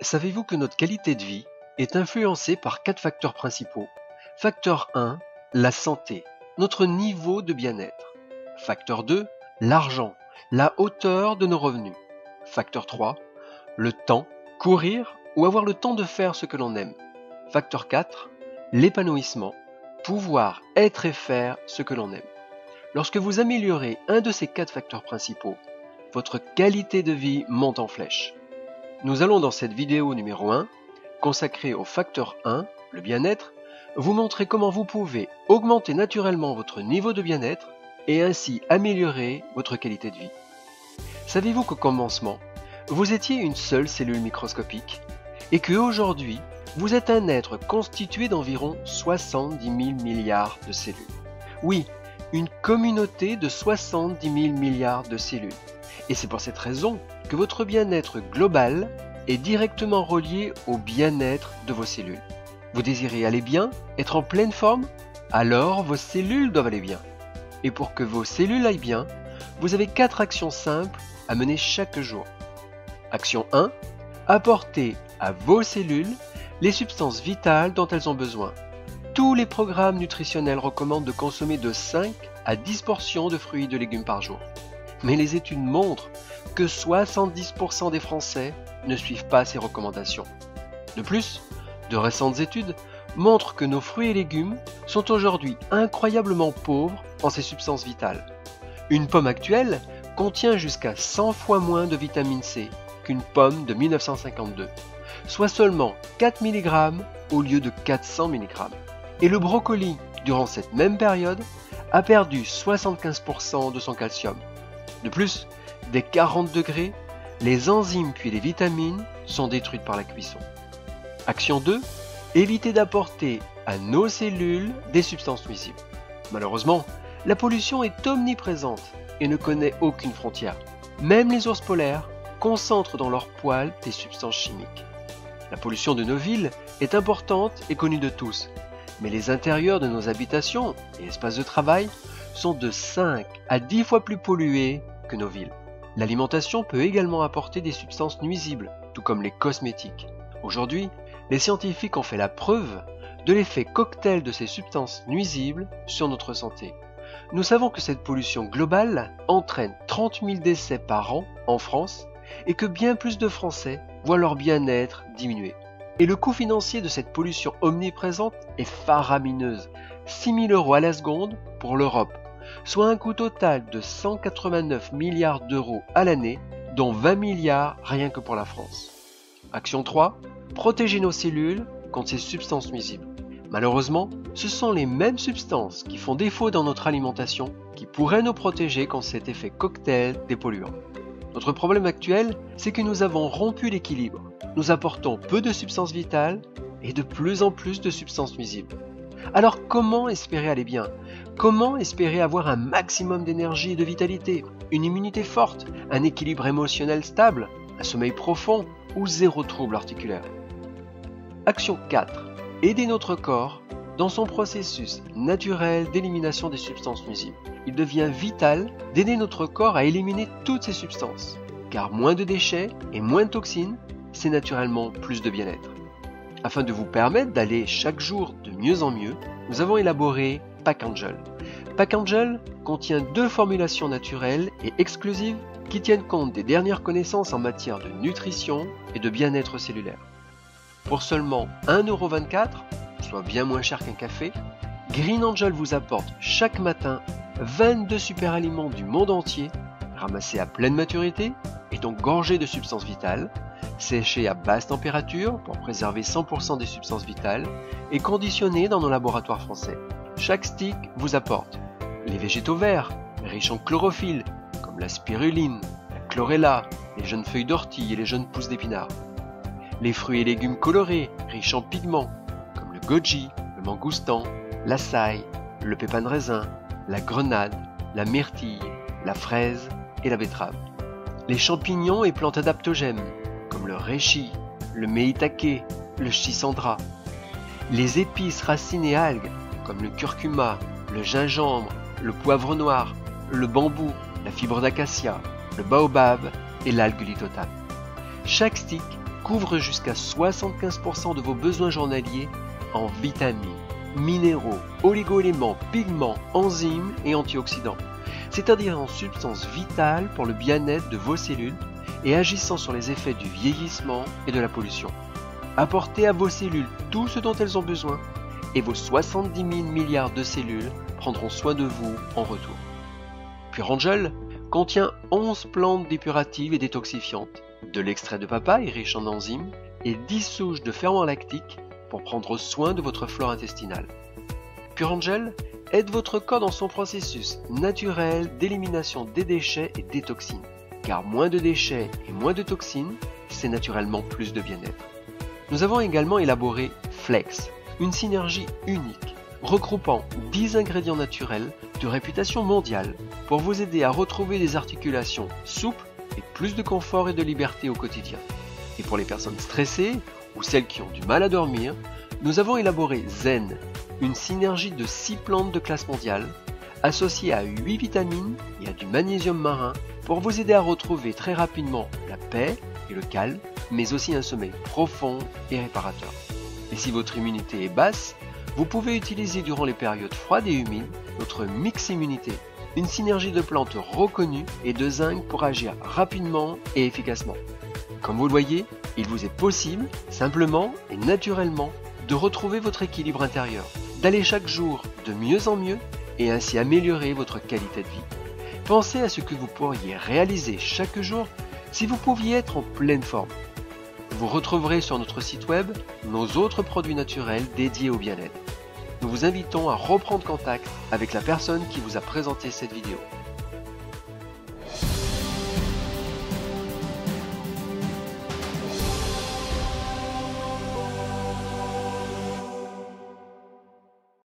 Savez-vous que notre qualité de vie est influencée par 4 facteurs principaux? Facteur 1, la santé, notre niveau de bien-être. Facteur 2, l'argent, la hauteur de nos revenus. Facteur 3, le temps, courir ou avoir le temps de faire ce que l'on aime. Facteur 4, l'épanouissement, pouvoir être et faire ce que l'on aime. Lorsque vous améliorez un de ces 4 facteurs principaux, votre qualité de vie monte en flèche. Nous allons dans cette vidéo numéro 1, consacrée au facteur 1, le bien-être, vous montrer comment vous pouvez augmenter naturellement votre niveau de bien-être et ainsi améliorer votre qualité de vie. Savez-vous qu'au commencement, vous étiez une seule cellule microscopique et qu'aujourd'hui, vous êtes un être constitué d'environ 70 000 milliards de cellules. Oui, une communauté de 70 000 milliards de cellules. Et c'est pour cette raison que votre bien-être global est directement relié au bien-être de vos cellules. Vous désirez aller bien, être en pleine forme? Alors vos cellules doivent aller bien. Et pour que vos cellules aillent bien, vous avez 4 actions simples à mener chaque jour. Action 1. Apporter à vos cellules les substances vitales dont elles ont besoin. Tous les programmes nutritionnels recommandent de consommer de 5 à 10 portions de fruits et de légumes par jour. Mais les études montrent que 70% des Français ne suivent pas ces recommandations. De plus, de récentes études montrent que nos fruits et légumes sont aujourd'hui incroyablement pauvres en ces substances vitales. Une pomme actuelle contient jusqu'à 100 fois moins de vitamine C qu'une pomme de 1952, soit seulement 4 mg au lieu de 400 mg. Et le brocoli, durant cette même période, a perdu 75% de son calcium. De plus, dès 40 degrés, les enzymes puis les vitamines sont détruites par la cuisson. Action 2. Éviter d'apporter à nos cellules des substances nuisibles. Malheureusement, la pollution est omniprésente et ne connaît aucune frontière. Même les ours polaires concentrent dans leurs poils des substances chimiques. La pollution de nos villes est importante et connue de tous, mais les intérieurs de nos habitations et espaces de travail sont de 5 à 10 fois plus pollués que nos villes. L'alimentation peut également apporter des substances nuisibles, tout comme les cosmétiques. Aujourd'hui, les scientifiques ont fait la preuve de l'effet cocktail de ces substances nuisibles sur notre santé. Nous savons que cette pollution globale entraîne 30 000 décès par an en France et que bien plus de Français voient leur bien-être diminuer. Et le coût financier de cette pollution omniprésente est faramineuse, 6 000 € à la seconde pour l'Europe, soit un coût total de 189 milliards d'euros à l'année, dont 20 milliards rien que pour la France. Action 3. Protéger nos cellules contre ces substances nuisibles. Malheureusement, ce sont les mêmes substances qui font défaut dans notre alimentation qui pourraient nous protéger contre cet effet cocktail des polluants. Notre problème actuel, c'est que nous avons rompu l'équilibre. Nous apportons peu de substances vitales et de plus en plus de substances nuisibles. Alors comment espérer aller bien? Comment espérer avoir un maximum d'énergie et de vitalité, une immunité forte, un équilibre émotionnel stable, un sommeil profond ou zéro trouble articulaire? Action 4. Aider notre corps dans son processus naturel d'élimination des substances nuisibles. Il devient vital d'aider notre corps à éliminer toutes ces substances, car moins de déchets et moins de toxines, c'est naturellement plus de bien-être. Afin de vous permettre d'aller chaque jour de mieux en mieux, nous avons élaboré Pack Angel. Pack Angel contient 2 formulations naturelles et exclusives qui tiennent compte des dernières connaissances en matière de nutrition et de bien-être cellulaire. Pour seulement 1,24 €, soit bien moins cher qu'un café, Green Angel vous apporte chaque matin 22 super aliments du monde entier, ramassés à pleine maturité et donc gorgés de substances vitales, séchés à basse température pour préserver 100% des substances vitales et conditionnés dans nos laboratoires français. Chaque stick vous apporte les végétaux verts, riches en chlorophylle, comme la spiruline, la chlorella, les jeunes feuilles d'ortie et les jeunes pousses d'épinards. Les fruits et légumes colorés, riches en pigments, comme le goji, le mangoustan, l'açaï, le pépin de raisin, la grenade, la myrtille, la fraise et la betterave. Les champignons et plantes adaptogènes, comme le reishi, le meitake, le schisandra. Les épices, racines et algues, comme le curcuma, le gingembre, le poivre noir, le bambou, la fibre d'acacia, le baobab et l'algue lithotate. Chaque stick couvre jusqu'à 75% de vos besoins journaliers en vitamines, minéraux, oligo-éléments, pigments, enzymes et antioxydants, c'est-à-dire en substances vitales pour le bien-être de vos cellules et agissant sur les effets du vieillissement et de la pollution. Apportez à vos cellules tout ce dont elles ont besoin et vos 70 000 milliards de cellules prendront soin de vous en retour. Pure Angel contient 11 plantes dépuratives et détoxifiantes, de l'extrait de papaye riche en enzymes et 10 souches de ferments lactiques pour prendre soin de votre flore intestinale. Pure Angel aide votre corps dans son processus naturel d'élimination des déchets et des toxines, car moins de déchets et moins de toxines, c'est naturellement plus de bien-être. Nous avons également élaboré Flex, une synergie unique, regroupant 10 ingrédients naturels de réputation mondiale pour vous aider à retrouver des articulations souples et plus de confort et de liberté au quotidien. Et pour les personnes stressées ou celles qui ont du mal à dormir, nous avons élaboré Zen, une synergie de 6 plantes de classe mondiale associées à 8 vitamines et à du magnésium marin pour vous aider à retrouver très rapidement la paix et le calme, mais aussi un sommeil profond et réparateur. Et si votre immunité est basse, vous pouvez utiliser durant les périodes froides et humides notre Mix Immunité, une synergie de plantes reconnues et de zinc pour agir rapidement et efficacement. Comme vous le voyez, il vous est possible, simplement et naturellement, de retrouver votre équilibre intérieur, d'aller chaque jour de mieux en mieux et ainsi améliorer votre qualité de vie. Pensez à ce que vous pourriez réaliser chaque jour si vous pouviez être en pleine forme. Vous retrouverez sur notre site web nos autres produits naturels dédiés au bien-être. Nous vous invitons à reprendre contact avec la personne qui vous a présenté cette vidéo.